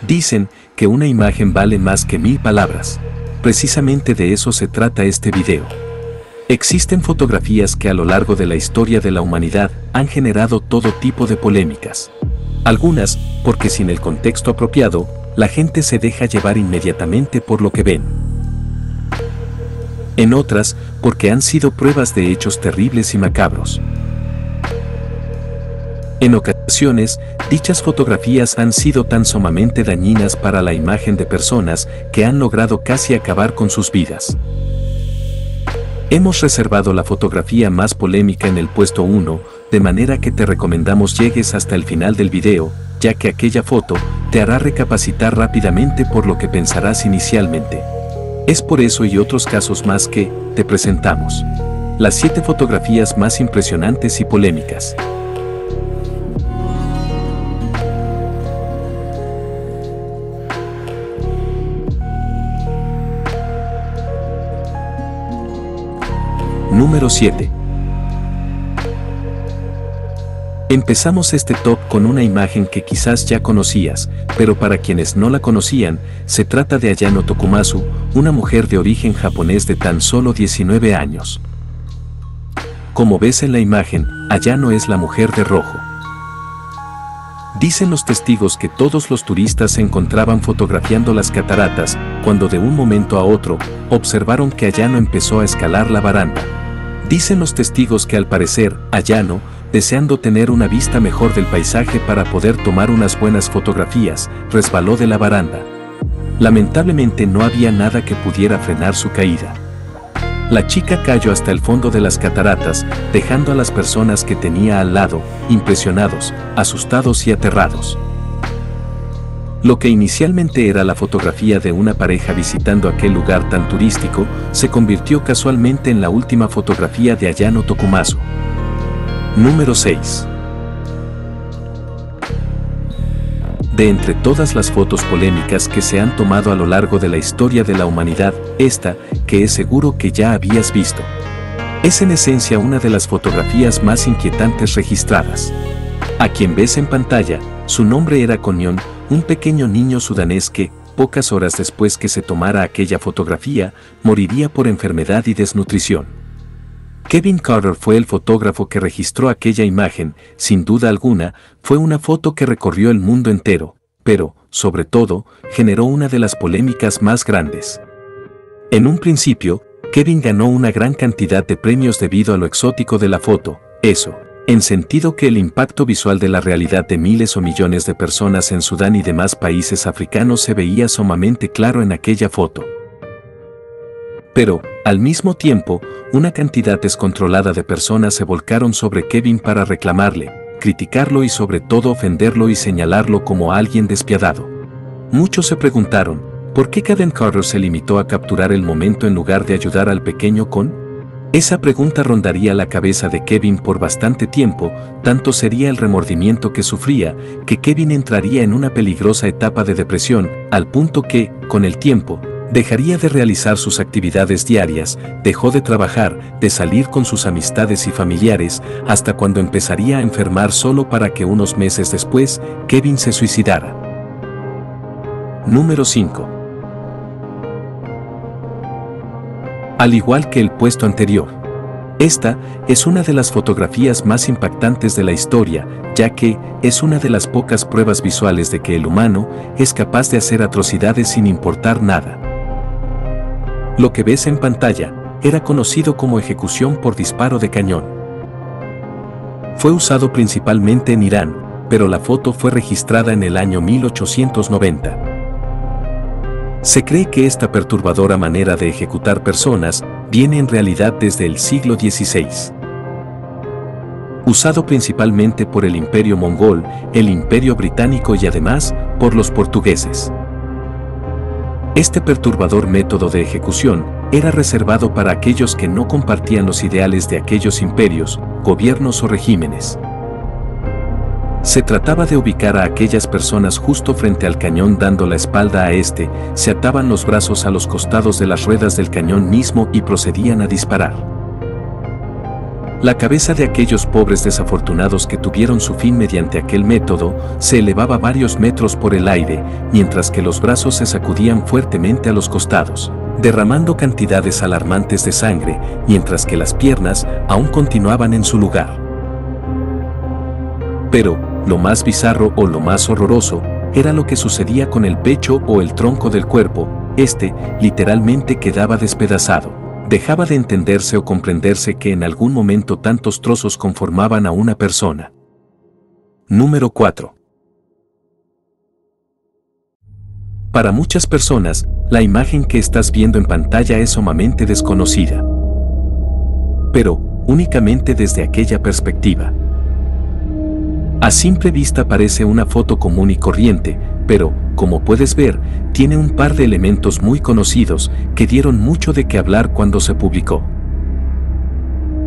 Dicen que una imagen vale más que 1000 palabras. Precisamente de eso se trata este video. Existen fotografías que a lo largo de la historia de la humanidad han generado todo tipo de polémicas. Algunas, porque sin el contexto apropiado, la gente se deja llevar inmediatamente por lo que ven. En otras, porque han sido pruebas de hechos terribles y macabros. En ocasiones, dichas fotografías han sido tan sumamente dañinas para la imagen de personas que han logrado casi acabar con sus vidas. Hemos reservado la fotografía más polémica en el puesto 1, de manera que te recomendamos llegues hasta el final del video, ya que aquella foto te hará recapacitar rápidamente por lo que pensarás inicialmente. Es por eso y otros casos más que te presentamos las 7 fotografías más impresionantes y polémicas. Número 7. Empezamos este top con una imagen que quizás ya conocías, pero para quienes no la conocían, se trata de Ayano Tokumazu, una mujer de origen japonés de tan solo 19 años. Como ves en la imagen, Ayano es la mujer de rojo. Dicen los testigos que todos los turistas se encontraban fotografiando las cataratas, cuando de un momento a otro, observaron que Ayano empezó a escalar la baranda. Dicen los testigos que al parecer, Ayano, deseando tener una vista mejor del paisaje para poder tomar unas buenas fotografías, resbaló de la baranda. Lamentablemente no había nada que pudiera frenar su caída. La chica cayó hasta el fondo de las cataratas, dejando a las personas que tenía al lado, impresionados, asustados y aterrados. Lo que inicialmente era la fotografía de una pareja visitando aquel lugar tan turístico, se convirtió casualmente en la última fotografía de Ayano Tokumazu. Número 6. De entre todas las fotos polémicas que se han tomado a lo largo de la historia de la humanidad, esta, que es seguro que ya habías visto, es en esencia una de las fotografías más inquietantes registradas. A quien ves en pantalla, su nombre era Konyon, un pequeño niño sudanés que, pocas horas después que se tomara aquella fotografía, moriría por enfermedad y desnutrición. Kevin Carter fue el fotógrafo que registró aquella imagen, sin duda alguna, fue una foto que recorrió el mundo entero, pero, sobre todo, generó una de las polémicas más grandes. En un principio, Kevin ganó una gran cantidad de premios debido a lo exótico de la foto, eso, en sentido que el impacto visual de la realidad de miles o millones de personas en Sudán y demás países africanos se veía sumamente claro en aquella foto. Pero, al mismo tiempo, una cantidad descontrolada de personas se volcaron sobre Kevin para reclamarle, criticarlo y sobre todo ofenderlo y señalarlo como alguien despiadado. Muchos se preguntaron, ¿por qué Kevin Carter se limitó a capturar el momento en lugar de ayudar al pequeño Kon? Esa pregunta rondaría la cabeza de Kevin por bastante tiempo, tanto sería el remordimiento que sufría, que Kevin entraría en una peligrosa etapa de depresión, al punto que, con el tiempo, dejaría de realizar sus actividades diarias, dejó de trabajar, de salir con sus amistades y familiares, hasta cuando empezaría a enfermar solo para que unos meses después, Kevin se suicidara. Número 5. Al igual que el puesto anterior, esta es una de las fotografías más impactantes de la historia, ya que es una de las pocas pruebas visuales de que el humano es capaz de hacer atrocidades sin importar nada. Lo que ves en pantalla era conocido como ejecución por disparo de cañón. Fue usado principalmente en Irán, pero la foto fue registrada en el año 1890. Se cree que esta perturbadora manera de ejecutar personas viene en realidad desde el siglo XVI. Usado principalmente por el Imperio Mongol, el Imperio Británico y además por los portugueses. Este perturbador método de ejecución era reservado para aquellos que no compartían los ideales de aquellos imperios, gobiernos o regímenes. Se trataba de ubicar a aquellas personas justo frente al cañón dando la espalda a este, se ataban los brazos a los costados de las ruedas del cañón mismo y procedían a disparar. La cabeza de aquellos pobres desafortunados que tuvieron su fin mediante aquel método se elevaba varios metros por el aire, mientras que los brazos se sacudían fuertemente a los costados, derramando cantidades alarmantes de sangre, mientras que las piernas aún continuaban en su lugar. Pero, lo más bizarro o lo más horroroso, era lo que sucedía con el pecho o el tronco del cuerpo. Este, literalmente quedaba despedazado. Dejaba de entenderse o comprenderse que en algún momento tantos trozos conformaban a una persona. Número 4. Para muchas personas, la imagen que estás viendo en pantalla es sumamente desconocida. Pero, únicamente desde aquella perspectiva. A simple vista parece una foto común y corriente, pero, como puedes ver, tiene un par de elementos muy conocidos que dieron mucho de qué hablar cuando se publicó.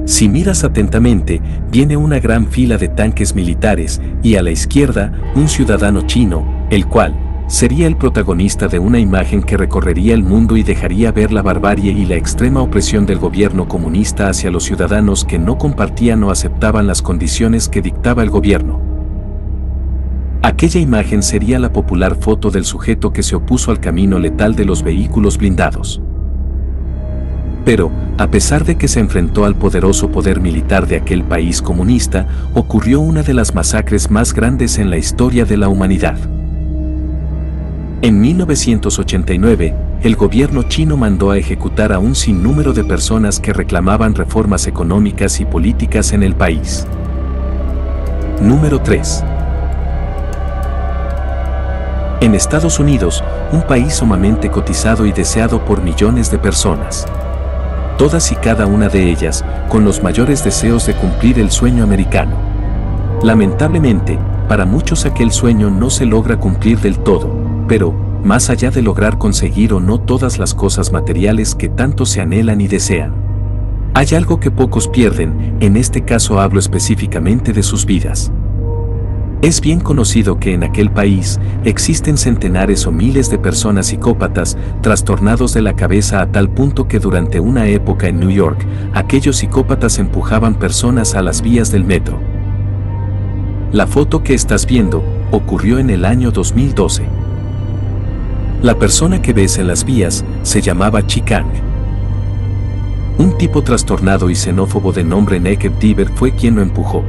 Si miras atentamente, viene una gran fila de tanques militares y a la izquierda un ciudadano chino, el cual sería el protagonista de una imagen que recorrería el mundo y dejaría ver la barbarie y la extrema opresión del gobierno comunista hacia los ciudadanos que no compartían o aceptaban las condiciones que dictaba el gobierno. Aquella imagen sería la popular foto del sujeto que se opuso al camino letal de los vehículos blindados. Pero, a pesar de que se enfrentó al poderoso poder militar de aquel país comunista, ocurrió una de las masacres más grandes en la historia de la humanidad. En 1989, el gobierno chino mandó a ejecutar a un sinnúmero de personas que reclamaban reformas económicas y políticas en el país. Número 3. En Estados Unidos, un país sumamente cotizado y deseado por millones de personas. Todas y cada una de ellas, con los mayores deseos de cumplir el sueño americano. Lamentablemente, para muchos aquel sueño no se logra cumplir del todo, pero, más allá de lograr conseguir o no todas las cosas materiales que tanto se anhelan y desean, hay algo que pocos pierden, en este caso hablo específicamente de sus vidas. Es bien conocido que en aquel país existen centenares o miles de personas psicópatas trastornados de la cabeza a tal punto que durante una época en New York, aquellos psicópatas empujaban personas a las vías del metro. La foto que estás viendo ocurrió en el año 2012. La persona que ves en las vías se llamaba Chi Kang. Un tipo trastornado y xenófobo de nombre Naked Diver fue quien lo empujó.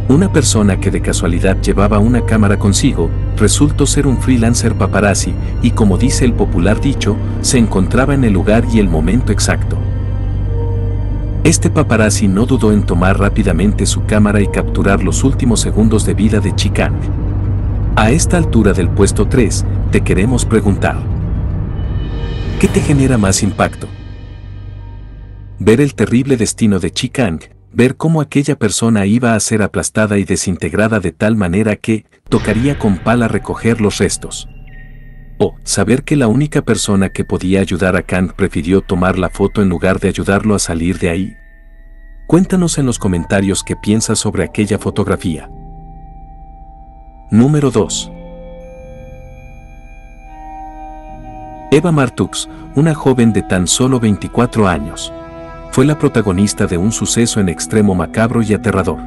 Una persona que de casualidad llevaba una cámara consigo, resultó ser un freelancer paparazzi y, como dice el popular dicho, se encontraba en el lugar y el momento exacto. Este paparazzi no dudó en tomar rápidamente su cámara y capturar los últimos segundos de vida de Chi Kang. A esta altura del puesto 3, te queremos preguntar: ¿qué te genera más impacto? ¿Ver el terrible destino de Chi Kang? ¿Ver cómo aquella persona iba a ser aplastada y desintegrada de tal manera que tocaría con pala recoger los restos? ¿O saber que la única persona que podía ayudar a Kang prefirió tomar la foto en lugar de ayudarlo a salir de ahí? Cuéntanos en los comentarios qué piensas sobre aquella fotografía. Número 2. Eva Martux, una joven de tan solo 24 años. Fue la protagonista de un suceso en extremo macabro y aterrador.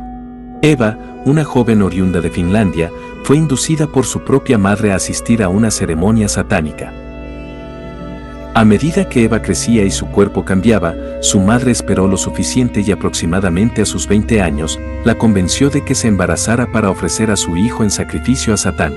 Eva, una joven oriunda de Finlandia, fue inducida por su propia madre a asistir a una ceremonia satánica. A medida que Eva crecía y su cuerpo cambiaba, su madre esperó lo suficiente y aproximadamente a sus 20 años, la convenció de que se embarazara para ofrecer a su hijo en sacrificio a Satán.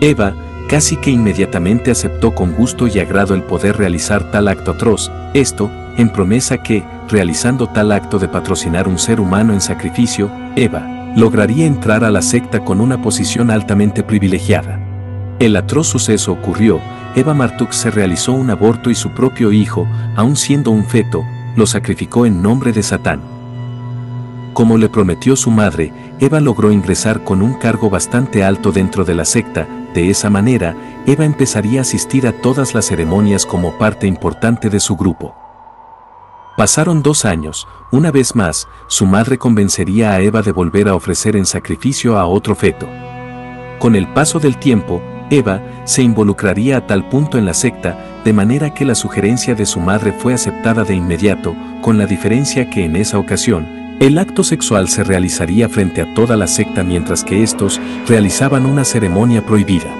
Eva, casi que inmediatamente aceptó con gusto y agrado el poder realizar tal acto atroz, esto, en promesa que, realizando tal acto de patrocinar un ser humano en sacrificio, Eva lograría entrar a la secta con una posición altamente privilegiada. El atroz suceso ocurrió. Eva Martux se realizó un aborto y su propio hijo, aun siendo un feto, lo sacrificó en nombre de Satán. Como le prometió su madre, Eva logró ingresar con un cargo bastante alto dentro de la secta. De esa manera, Eva empezaría a asistir a todas las ceremonias como parte importante de su grupo. Pasaron 2 años, una vez más, su madre convencería a Eva de volver a ofrecer en sacrificio a otro feto. Con el paso del tiempo, Eva se involucraría a tal punto en la secta, de manera que la sugerencia de su madre fue aceptada de inmediato. con la diferencia que en esa ocasión, el acto sexual se realizaría frente a toda la secta mientras que estos realizaban una ceremonia prohibida.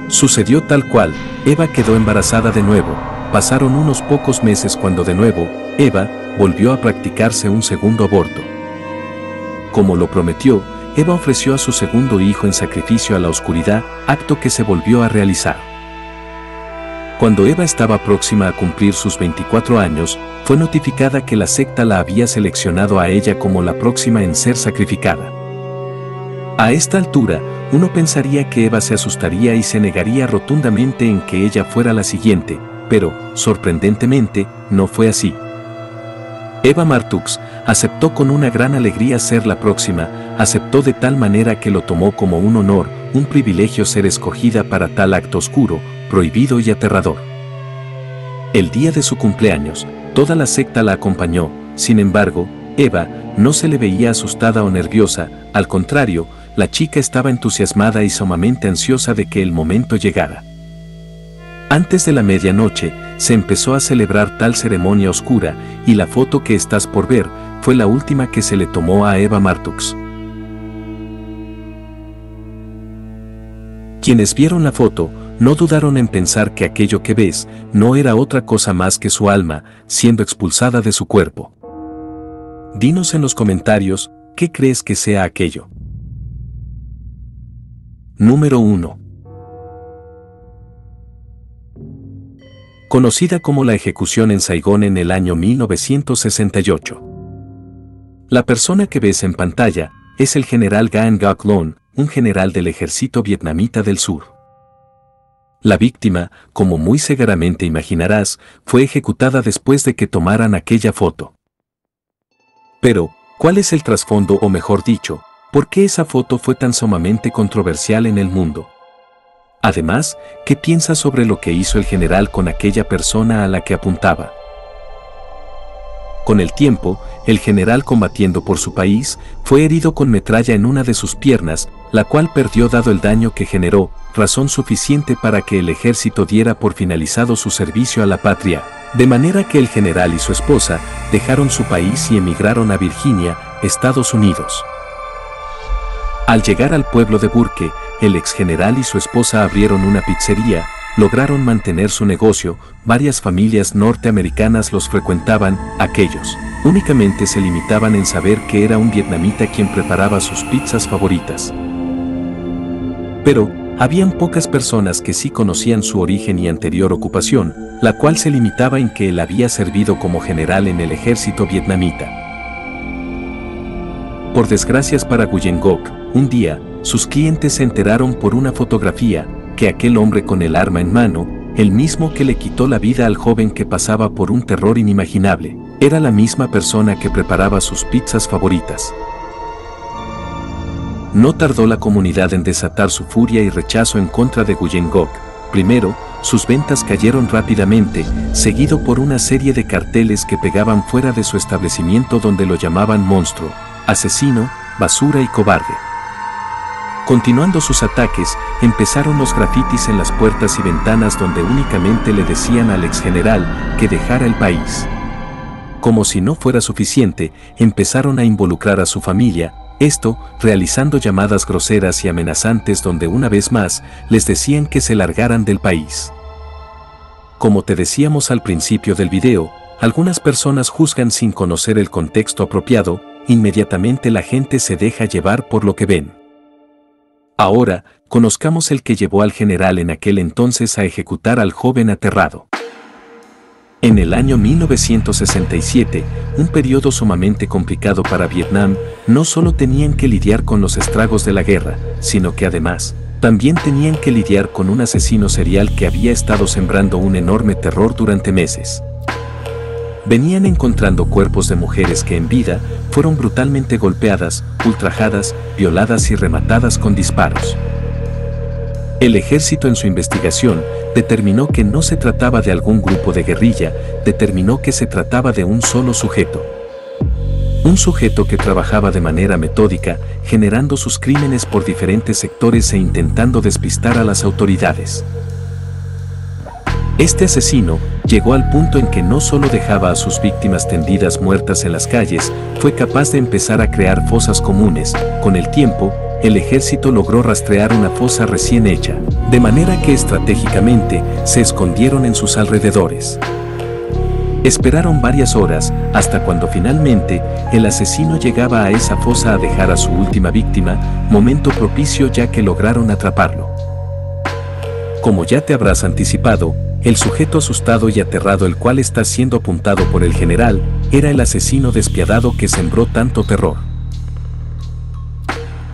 Sucedió tal cual, Eva quedó embarazada de nuevo. Pasaron unos pocos meses cuando de nuevo, Eva volvió a practicarse un segundo aborto. Como lo prometió, Eva ofreció a su segundo hijo en sacrificio a la oscuridad, acto que se volvió a realizar. Cuando Eva estaba próxima a cumplir sus 24 años, fue notificada que la secta la había seleccionado a ella como la próxima en ser sacrificada. A esta altura, uno pensaría que Eva se asustaría y se negaría rotundamente en que ella fuera la siguiente, pero, sorprendentemente, no fue así. Eva Martux aceptó con una gran alegría ser la próxima, aceptó de tal manera que lo tomó como un honor, un privilegio ser escogida para tal acto oscuro, prohibido y aterrador. El día de su cumpleaños, toda la secta la acompañó, sin embargo, Eva no se le veía asustada o nerviosa, al contrario, la chica estaba entusiasmada y sumamente ansiosa de que el momento llegara. Antes de la medianoche, se empezó a celebrar tal ceremonia oscura, y la foto que estás por ver, fue la última que se le tomó a Eva Martux. Quienes vieron la foto, no dudaron en pensar que aquello que ves, no era otra cosa más que su alma, siendo expulsada de su cuerpo. Dinos en los comentarios, ¿qué crees que sea aquello? Número 1. Conocida como la ejecución en Saigón en el año 1968. La persona que ves en pantalla es el general Gan Ngoc Loan, un general del ejército vietnamita del sur. La víctima, como muy seguramente imaginarás, fue ejecutada después de que tomaran aquella foto. Pero, ¿cuál es el trasfondo o mejor dicho, por qué esa foto fue tan sumamente controversial en el mundo? Además, ¿qué piensas sobre lo que hizo el general con aquella persona a la que apuntaba? Con el tiempo, el general combatiendo por su país, fue herido con metralla en una de sus piernas, la cual perdió dado el daño que generó, razón suficiente para que el ejército diera por finalizado su servicio a la patria, de manera que el general y su esposa dejaron su país y emigraron a Virginia, Estados Unidos. Al llegar al pueblo de Burke, el ex general y su esposa abrieron una pizzería, lograron mantener su negocio, varias familias norteamericanas los frecuentaban, aquellos únicamente se limitaban en saber que era un vietnamita quien preparaba sus pizzas favoritas. Pero, habían pocas personas que sí conocían su origen y anterior ocupación, la cual se limitaba en que él había servido como general en el ejército vietnamita. Por desgracias para Nguyen Ngoc, un día, sus clientes se enteraron por una fotografía, que aquel hombre con el arma en mano, el mismo que le quitó la vida al joven que pasaba por un terror inimaginable, era la misma persona que preparaba sus pizzas favoritas. No tardó la comunidad en desatar su furia y rechazo en contra de Nguyen Ngoc. Primero, sus ventas cayeron rápidamente, seguido por una serie de carteles que pegaban fuera de su establecimiento donde lo llamaban monstruo, asesino, basura y cobarde. Continuando sus ataques, empezaron los grafitis en las puertas y ventanas donde únicamente le decían al ex general que dejara el país. Como si no fuera suficiente, empezaron a involucrar a su familia, esto realizando llamadas groseras y amenazantes donde una vez más les decían que se largaran del país. Como te decíamos al principio del video, algunas personas juzgan sin conocer el contexto apropiado, inmediatamente la gente se deja llevar por lo que ven. Ahora, conozcamos el que llevó al general en aquel entonces a ejecutar al joven aterrado. En el año 1967, un periodo sumamente complicado para Vietnam, no solo tenían que lidiar con los estragos de la guerra, sino que además, también tenían que lidiar con un asesino serial que había estado sembrando un enorme terror durante meses. Venían encontrando cuerpos de mujeres que en vida fueron brutalmente golpeadas, ultrajadas, violadas y rematadas con disparos. El ejército en su investigación determinó que no se trataba de algún grupo de guerrilla, determinó que se trataba de un solo sujeto. Un sujeto que trabajaba de manera metódica, generando sus crímenes por diferentes sectores e intentando despistar a las autoridades. Este asesino llegó al punto en que no solo dejaba a sus víctimas tendidas muertas en las calles, fue capaz de empezar a crear fosas comunes. Con el tiempo, el ejército logró rastrear una fosa recién hecha, de manera que estratégicamente se escondieron en sus alrededores. Esperaron varias horas, hasta cuando finalmente el asesino llegaba a esa fosa a dejar a su última víctima, momento propicio ya que lograron atraparlo. Como ya te habrás anticipado, el sujeto asustado y aterrado el cual está siendo apuntado por el general, era el asesino despiadado que sembró tanto terror.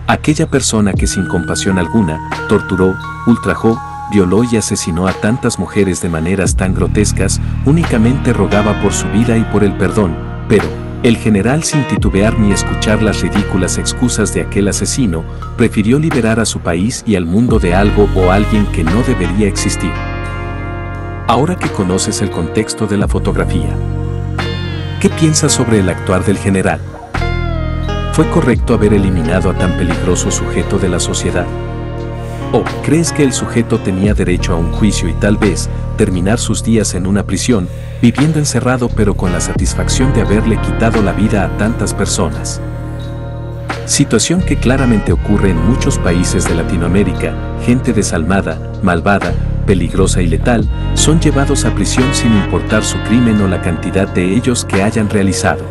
Aquella persona que sin compasión alguna, torturó, ultrajó, violó y asesinó a tantas mujeres de maneras tan grotescas, únicamente rogaba por su vida y por el perdón, pero, el general sin titubear ni escuchar las ridículas excusas de aquel asesino, prefirió liberar a su país y al mundo de algo o alguien que no debería existir. Ahora que conoces el contexto de la fotografía, ¿qué piensas sobre el actuar del general? ¿Fue correcto haber eliminado a tan peligroso sujeto de la sociedad? ¿O crees que el sujeto tenía derecho a un juicio y tal vez terminar sus días en una prisión, viviendo encerrado pero con la satisfacción de haberle quitado la vida a tantas personas? Situación que claramente ocurre en muchos países de Latinoamérica, gente desalmada, malvada, peligrosa y letal, son llevados a prisión sin importar su crimen o la cantidad de ellos que hayan realizado.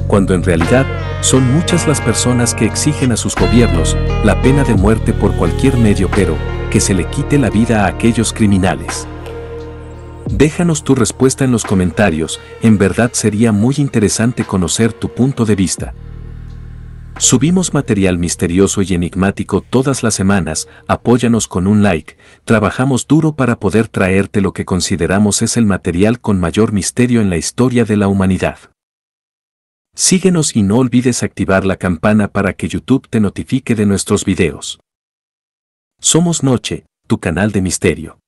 Cuando en realidad, son muchas las personas que exigen a sus gobiernos la pena de muerte por cualquier medio, pero que se le quite la vida a aquellos criminales. Déjanos tu respuesta en los comentarios, en verdad sería muy interesante conocer tu punto de vista. Subimos material misterioso y enigmático todas las semanas, apóyanos con un like, trabajamos duro para poder traerte lo que consideramos es el material con mayor misterio en la historia de la humanidad. Síguenos y no olvides activar la campana para que YouTube te notifique de nuestros videos. Somos Noche, tu canal de misterio.